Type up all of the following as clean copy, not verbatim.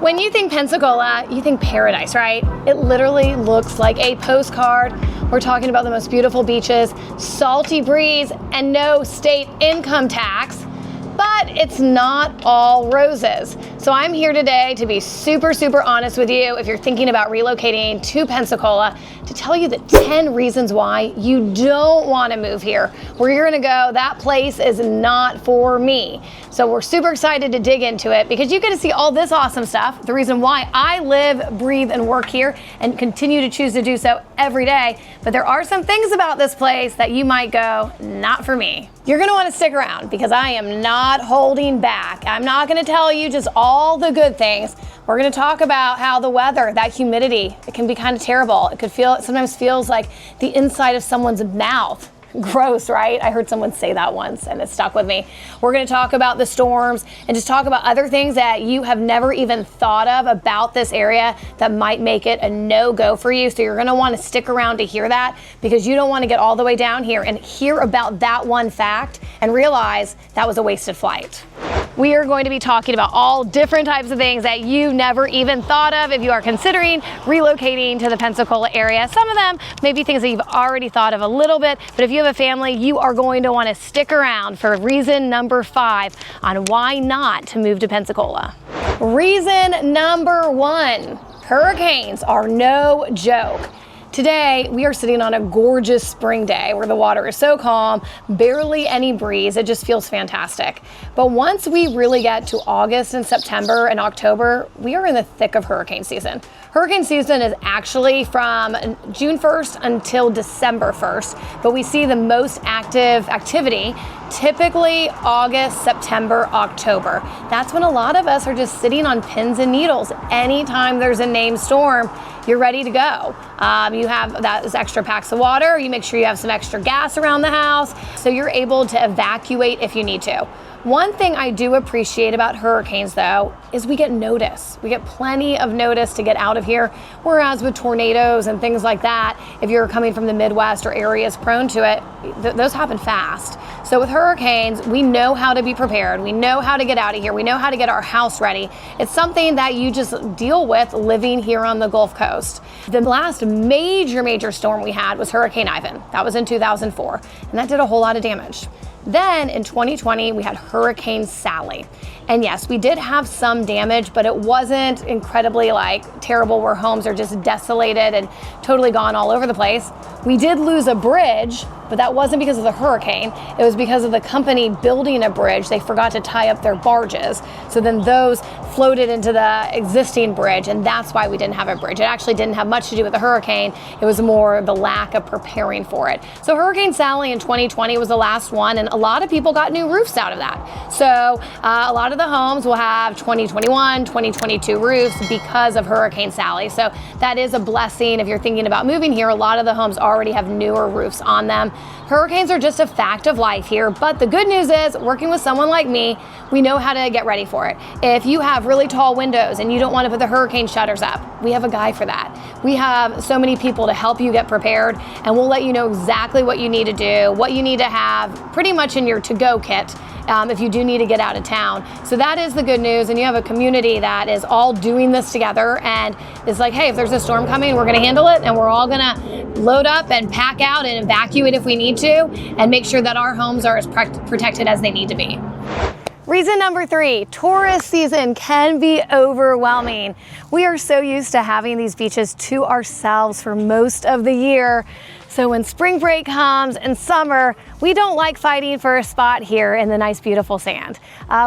When you think Pensacola, you think paradise, right? It literally looks like a postcard. We're talking about the most beautiful beaches, salty breeze, and no state income tax. But it's not all roses. So I'm here today to be super honest with you if you're thinking about relocating to Pensacola, to tell you the 10 reasons why you don't want to move here. Where you're going to go, that place is not for me. So we're super excited to dig into it because you get to see all this awesome stuff, the reason why I live, breathe, and work here and continue to choose to do so every day. But there are some things about this place that you might go, not for me. You're going to want to stick around because I am not holding back. I'm not going to tell you just all the good things. We're going to talk about how the weather, that humidity, it can be kind of terrible. It sometimes feels like the inside of someone's mouth. Gross, right? I heard someone say that once and it stuck with me. We're going to talk about the storms and just talk about other things that you have never even thought of about this area that might make it a no-go for you. So you're going to want to stick around to hear that because you don't want to get all the way down here and hear about that one fact and realize that was a wasted flight. We are going to be talking about all different types of things that you never even thought of if you are considering relocating to the Pensacola area. Some of them may be things that you've already thought of a little bit, but if you have a family, you are going to want to stick around for reason number 5 on why not to move to Pensacola. Reason number 1, hurricanes are no joke. Today, we are sitting on a gorgeous spring day where the water is so calm, barely any breeze, it just feels fantastic. But once we really get to August and September and October, we are in the thick of hurricane season. Hurricane season is actually from June 1st until December 1st, but we see the most active activity typically August, September, October. That's when a lot of us are just sitting on pins and needles. Anytime there's a named storm, you're ready to go. You have those extra packs of water, you make sure you have some extra gas around the house, so you're able to evacuate if you need to. One thing I do appreciate about hurricanes though, is we get notice. We get plenty of notice to get out of here, whereas with tornadoes and things like that, if you're coming from the Midwest or areas prone to it, those happen fast. So with hurricanes, we know how to be prepared. We know how to get out of here. We know how to get our house ready. It's something that you just deal with living here on the Gulf Coast. The last major storm we had was Hurricane Ivan. That was in 2004, and that did a whole lot of damage. Then in 2020, we had Hurricane Sally. And yes, we did have some damage, but it wasn't incredibly terrible where homes are just desolated and totally gone all over the place. We did lose a bridge, but that wasn't because of the hurricane. It was because of the company building a bridge. They forgot to tie up their barges. So then those floated into the existing bridge, and that's why we didn't have a bridge. It actually didn't have much to do with the hurricane. It was more the lack of preparing for it. So Hurricane Sally in 2020 was the last one, and a lot of people got new roofs out of that. So a lot of the homes will have 2021, 2022 roofs because of Hurricane Sally. So that is a blessing if you're thinking about moving here. A lot of the homes already have newer roofs on them. Hurricanes are just a fact of life here, but the good news is, working with someone like me, we know how to get ready for it. If you have really tall windows and you don't want to put the hurricane shutters up, we have a guy for that. We have so many people to help you get prepared, and we'll let you know exactly what you need to do, what you need to have pretty much in your to-go kit if you do need to get out of town. So that is the good news, and you have a community that is all doing this together and is like, hey, if there's a storm coming, we're going to handle it, and we're all going to load up and pack out and evacuate if we need to, and make sure that our homes are as protected as they need to be. Reason number 3, tourist season can be overwhelming. We are so used to having these beaches to ourselves for most of the year. So when spring break comes and summer, we don't like fighting for a spot here in the nice, beautiful sand.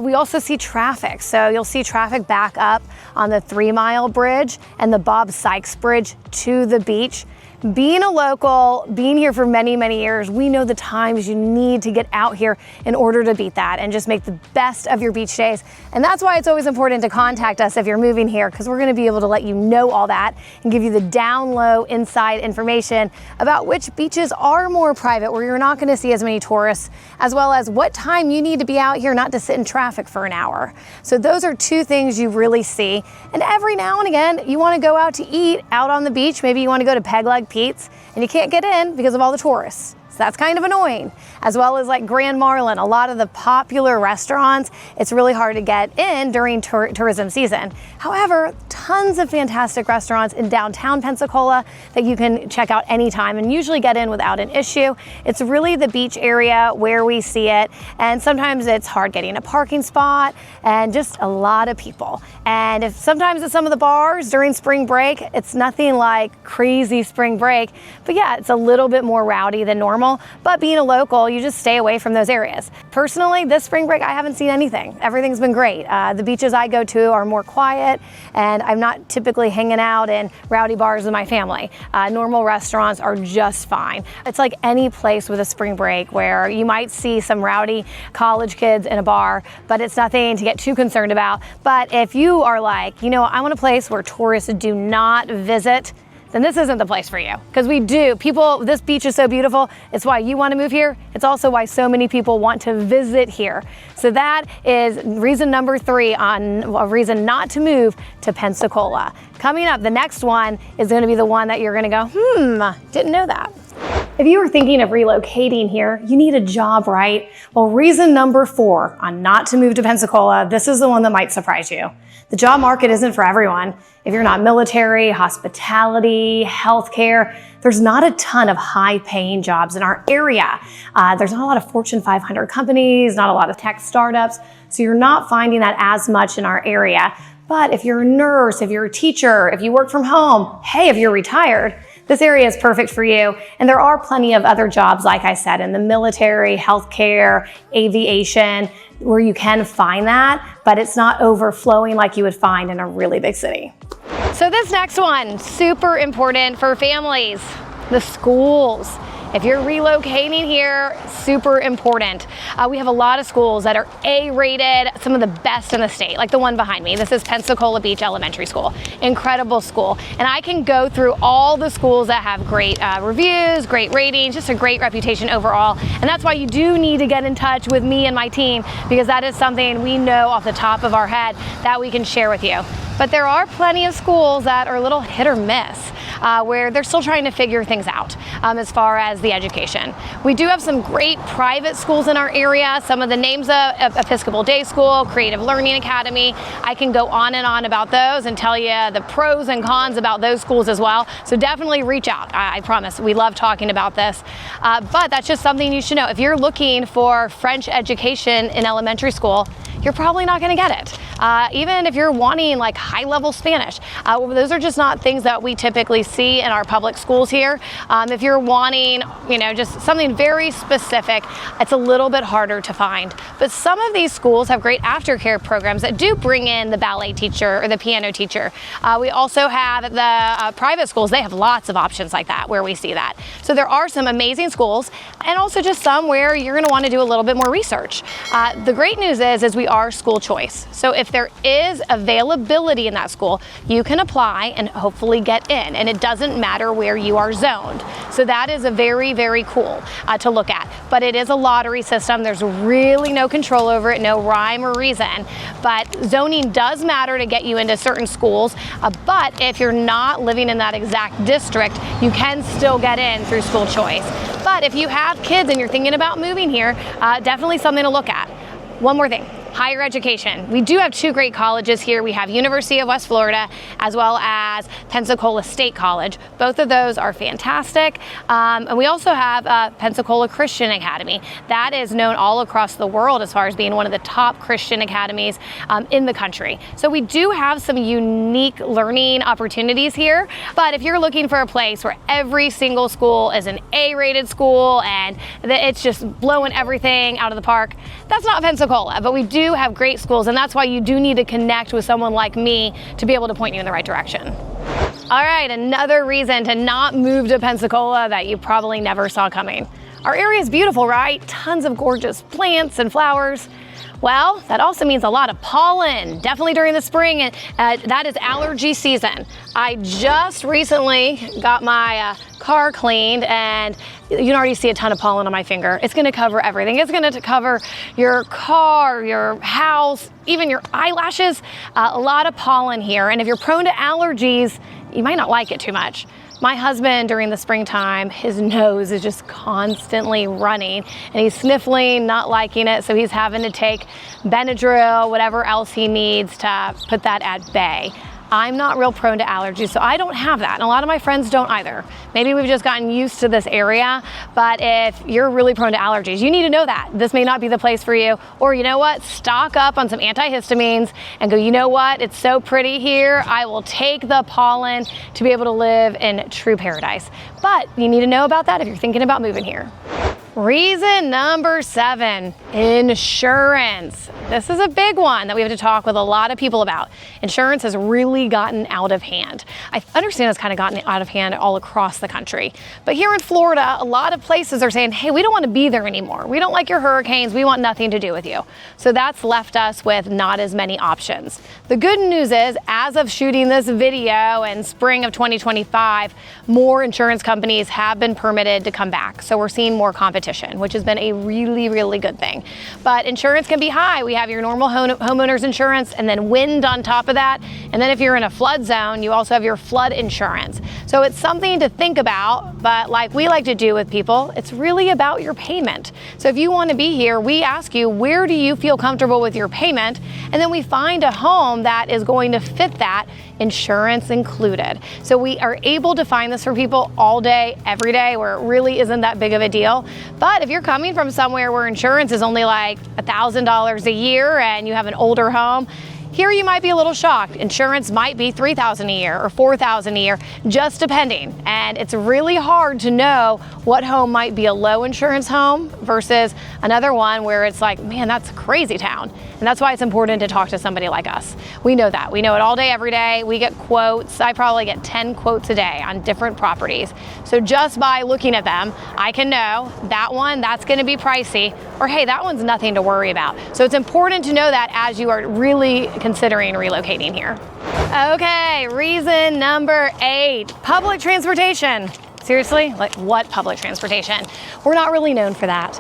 We also see traffic. So you'll see traffic back up on the 3 Mile Bridge and the Bob Sykes Bridge to the beach. Being a local, being here for many years, we know the times you need to get out here in order to beat that and just make the best of your beach days. And that's why it's always important to contact us if you're moving here, because we're going to be able to let you know all that and give you the down low inside information about which beaches are more private, where you're not going to see as many tourists, as well as what time you need to be out here, not to sit in traffic for an hour. So those are 2 things you really see. And every now and again, you want to go out to eat out on the beach. Maybe you want to go to Peg Leg Pete's and you can't get in because of all the tourists. So that's kind of annoying. As well as like Grand Marlin, a lot of the popular restaurants, it's really hard to get in during tourism season. However, tons of fantastic restaurants in downtown Pensacola that you can check out anytime and usually get in without an issue. It's really the beach area where we see it, and sometimes it's hard getting a parking spot and just a lot of people. And if sometimes at some of the bars during spring break, it's nothing like crazy spring break, but yeah, it's a little bit more rowdy than normal. But being a local, you just stay away from those areas. Personally, this spring break, I haven't seen anything. Everything's been great. The beaches I go to are more quiet, and I'm not typically hanging out in rowdy bars with my family. Normal restaurants are just fine. It's like any place with a spring break where you might see some rowdy college kids in a bar, but it's nothing to get too concerned about. But if you are like, you know, I want a place where tourists do not visit, then this isn't the place for you. Because we do. People, this beach is so beautiful. It's why you want to move here. It's also why so many people want to visit here. So that is reason number 3 on a reason not to move to Pensacola. Coming up, the next one is going to be the one that you're going to go, didn't know that. If you were thinking of relocating here, you need a job, right? Well, reason number 4 on not to move to Pensacola, this is the one that might surprise you. The job market isn't for everyone. If you're not military, hospitality, healthcare, there's not a ton of high-paying jobs in our area. There's not a lot of Fortune 500 companies, not a lot of tech startups, so you're not finding that as much in our area. But if you're a nurse, if you're a teacher, if you work from home, hey, if you're retired, this area is perfect for you. And there are plenty of other jobs, like I said, in the military, healthcare, aviation, where you can find that, but it's not overflowing like you would find in a really big city. So this next one, super important for families, the schools. If you're relocating here, super important. We have a lot of schools that are A-rated, some of the best in the state, like the one behind me. This is Pensacola Beach Elementary School. Incredible school. And I can go through all the schools that have great reviews, great ratings, just a great reputation overall. And that's why you do need to get in touch with me and my team, because that is something we know off the top of our head that we can share with you. But there are plenty of schools that are a little hit or miss, where they're still trying to figure things out as far as the education. We do have some great private schools in our area. Some of the names of Episcopal Day School, Creative Learning Academy. I can go on and on about those and tell you the pros and cons about those schools as well. So definitely reach out. I promise we love talking about this. But that's just something you should know. If you're looking for French education in elementary school, you're probably not going to get it. Even if you're wanting like high-level Spanish, those are just not things that we typically see in our public schools here. If you're wanting, you know, just something very specific, it's a little bit harder to find. But some of these schools have great aftercare programs that do bring in the ballet teacher or the piano teacher. We also have the private schools. They have lots of options like that where we see that. So there are some amazing schools, and also just some where you're going to want to do a little bit more research. The great news is we are school choice. So if there is availability in that school, you can apply and hopefully get in, and it doesn't matter where you are zoned. So that is a very, very cool to look at. But it is a lottery system. There's really no control over it, no rhyme or reason. But zoning does matter to get you into certain schools. But if you're not living in that exact district, you can still get in through school choice. But if you have kids and you're thinking about moving here, definitely something to look at. One more thing. Higher education. We do have 2 great colleges here. We have University of West Florida as well as Pensacola State College. Both of those are fantastic. And we also have Pensacola Christian Academy. That is known all across the world as far as being one of the top Christian academies in the country. So we do have some unique learning opportunities here. But if you're looking for a place where every single school is an A-rated school and it's just blowing everything out of the park, that's not Pensacola. But we do have great schools, and that's why you do need to connect with someone like me to be able to point you in the right direction. All right, another reason to not move to Pensacola that you probably never saw coming. Our area is beautiful, right? Tons of gorgeous plants and flowers. Well, that also means a lot of pollen, definitely during the spring, and that is allergy season. I just recently got my car cleaned, and you can already see a ton of pollen on my finger. It's gonna cover everything. It's gonna cover your car, your house, even your eyelashes. A lot of pollen here, and if you're prone to allergies, you might not like it too much. My husband, during the springtime, his nose is just constantly running and he's sniffling, not liking it, so he's having to take Benadryl, whatever else he needs to put that at bay. I'm not real prone to allergies, so I don't have that, and a lot of my friends don't either. Maybe we've just gotten used to this area, but if you're really prone to allergies, you need to know that. This may not be the place for you, or you know what? Stock up on some antihistamines and go, you know what? It's so pretty here. I will take the pollen to be able to live in true paradise. But you need to know about that if you're thinking about moving here. Reason number 7, insurance. This is a big one that we have to talk with a lot of people about. Insurance has really gotten out of hand. I understand it's kind of gotten out of hand all across the country. But here in Florida, a lot of places are saying, hey, we don't want to be there anymore. We don't like your hurricanes. We want nothing to do with you. So that's left us with not as many options. The good news is, as of shooting this video in spring of 2025, more insurance companies have been permitted to come back. So we're seeing more competition, which has been a really, really good thing. But insurance can be high. We have your normal homeowner's insurance and then wind on top of that. And then if you're in a flood zone, you also have your flood insurance. So it's something to think about, but like we like to do with people, it's really about your payment. So if you want to be here, we ask you, where do you feel comfortable with your payment? And then we find a home that is going to fit that, insurance included. So we are able to find this for people all day, every day, where it really isn't that big of a deal. But if you're coming from somewhere where insurance is only like $1,000 a year and you have an older home, here you might be a little shocked. Insurance might be $3,000 a year or $4,000 a year, just depending. And it's really hard to know what home might be a low insurance home versus another one where it's like, man, that's a crazy town. And that's why it's important to talk to somebody like us. We know that. We know it all day, every day. We get quotes. I probably get 10 quotes a day on different properties. So just by looking at them, I can know that one, that's going to be pricey, or hey, that one's nothing to worry about. So it's important to know that as you are really considering relocating here. Okay, reason number 8, public transportation. Seriously? Like, what public transportation? We're not really known for that.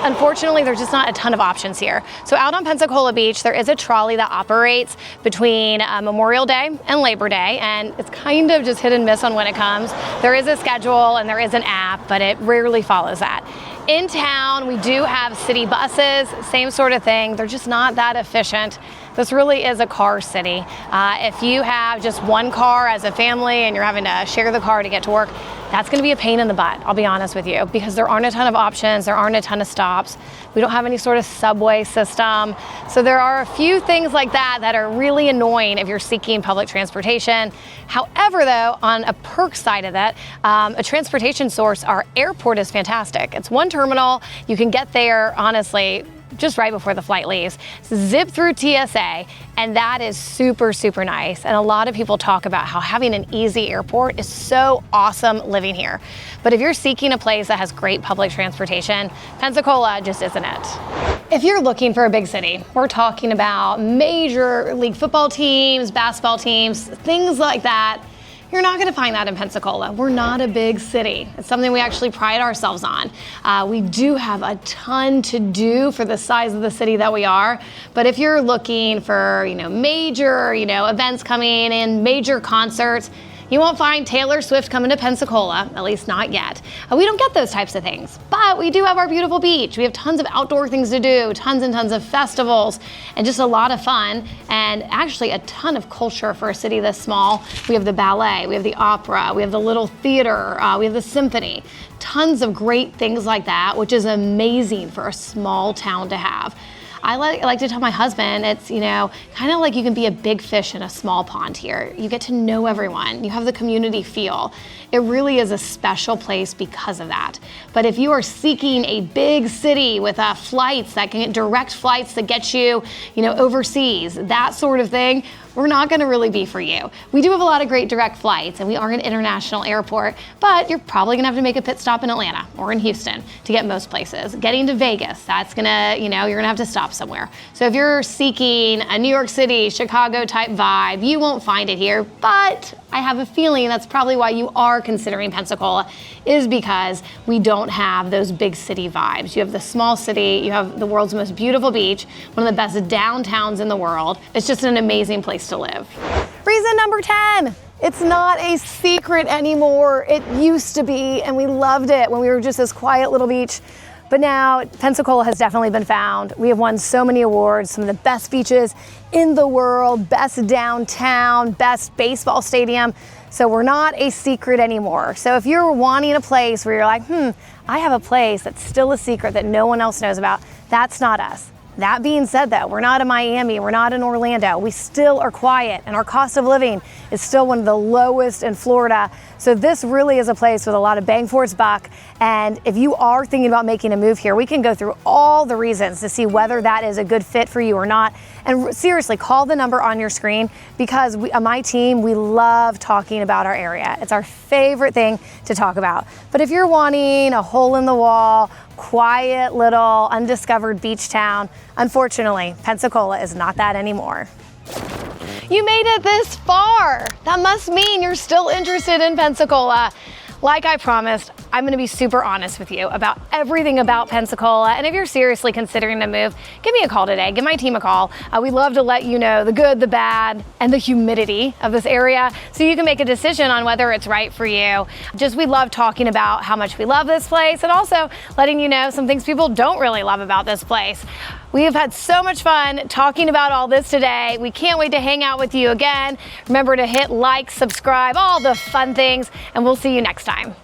Unfortunately, there's just not a ton of options here. So out on Pensacola Beach, there is a trolley that operates between Memorial Day and Labor Day, and it's kind of just hit and miss on when it comes. There is a schedule and there is an app, but it rarely follows that. In town, we do have city buses, same sort of thing. They're just not that efficient. This really is a car city. If you have just one car as a family and you're having to share the car to get to work, that's gonna be a pain in the butt, I'll be honest with you, because there aren't a ton of options, there aren't a ton of stops. We don't have any sort of subway system. So there are a few things like that that are really annoying if you're seeking public transportation. However, though, on a perk side of that, a transportation source, our airport is fantastic. It's one terminal, you can get there, honestly, just right before the flight leaves. Zip through TSA, and that is super, super nice. And a lot of people talk about how having an easy airport is so awesome living here. But if you're seeking a place that has great public transportation, Pensacola just isn't it. If you're looking for a big city, we're talking about major league football teams, basketball teams, things like that, you're not going to find that in Pensacola. We're not a big city. It's something we actually pride ourselves on. We do have a ton to do for the size of the city that we are. But if you're looking for, major, events coming in, major concerts, you won't find Taylor Swift coming to Pensacola, at least not yet. We don't get those types of things, but we do have our beautiful beach. We have tons of outdoor things to do, tons and tons of festivals, and just a lot of fun, and actually a ton of culture for a city this small. We have the ballet, we have the opera, we have the little theater, we have the symphony. Tons of great things like that, which is amazing for a small town to have. I like to tell my husband, it's, kind of like you can be a big fish in a small pond here. You get to know everyone. You have the community feel. It really is a special place because of that. But if you are seeking a big city with flights that can get direct flights that get you, overseas, that sort of thing, we're not going to really be for you. We do have a lot of great direct flights, and we are an international airport, but you're probably going to have to make a pit stop in Atlanta or in Houston to get most places. Getting to Vegas, that's going to, you're going to have to stop somewhere. So if you're seeking a New York City, Chicago type vibe, you won't find it here, but I have a feeling that's probably why you are considering Pensacola, is because we don't have those big city vibes. You have the small city, you have the world's most beautiful beach, one of the best downtowns in the world. It's just an amazing place to live. Reason number 10, It's not a secret anymore. It used to be, and we loved it when we were just this quiet little beach. But now Pensacola has definitely been found. We have won so many awards, some of the best beaches in the world, best downtown, best baseball stadium. So we're not a secret anymore. So if you're wanting a place where you're like, I have a place that's still a secret that no one else knows about, that's not us. That being said though, we're not in Miami, we're not in Orlando. We still are quiet and our cost of living is still one of the lowest in Florida. So this really is a place with a lot of bang for its buck. And if you are thinking about making a move here, we can go through all the reasons to see whether that is a good fit for you or not. And seriously, call the number on your screen because my team, we love talking about our area. It's our favorite thing to talk about. But if you're wanting a hole in the wall, quiet little undiscovered beach town, unfortunately, Pensacola is not that anymore. You made it this far. That must mean you're still interested in Pensacola. Like I promised, I'm gonna be super honest with you about everything about Pensacola. And if you're seriously considering a move, give me a call today. Give my team a call. We'd love to let you know the good, the bad, and the humidity of this area so you can make a decision on whether it's right for you. We love talking about how much we love this place and also letting you know some things people don't really love about this place. We have had so much fun talking about all this today. We can't wait to hang out with you again. Remember to hit like, subscribe, all the fun things, and we'll see you next time.